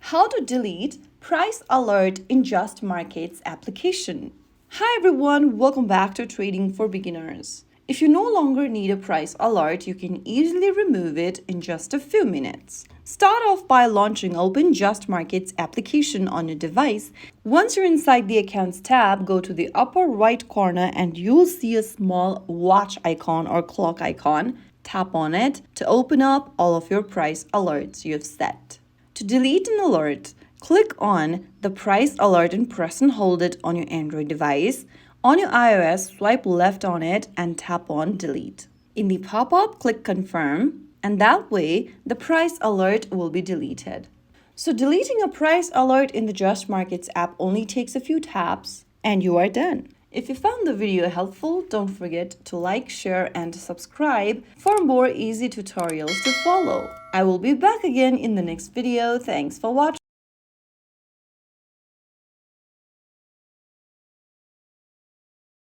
How to delete price alert in JustMarkets application. Hi everyone, welcome back to Trading for Beginners. If you no longer need a price alert, you can easily remove it in just a few minutes. Start off by launching Open JustMarkets application on your device. Once you're inside the Accounts tab, go to the upper right corner and you'll see a small watch icon or clock icon. Tap on it to open up all of your price alerts you've set. To delete an alert, click on the price alert and press and hold it on your Android device. On your iOS, swipe left on it and tap on delete. In the pop-up, click confirm, and that way the price alert will be deleted. So deleting a price alert in the JustMarkets app only takes a few taps and you are done. If you found the video helpful, don't forget to like, share, and subscribe for more easy tutorials to follow. I will be back again in the next video. Thanks for watching.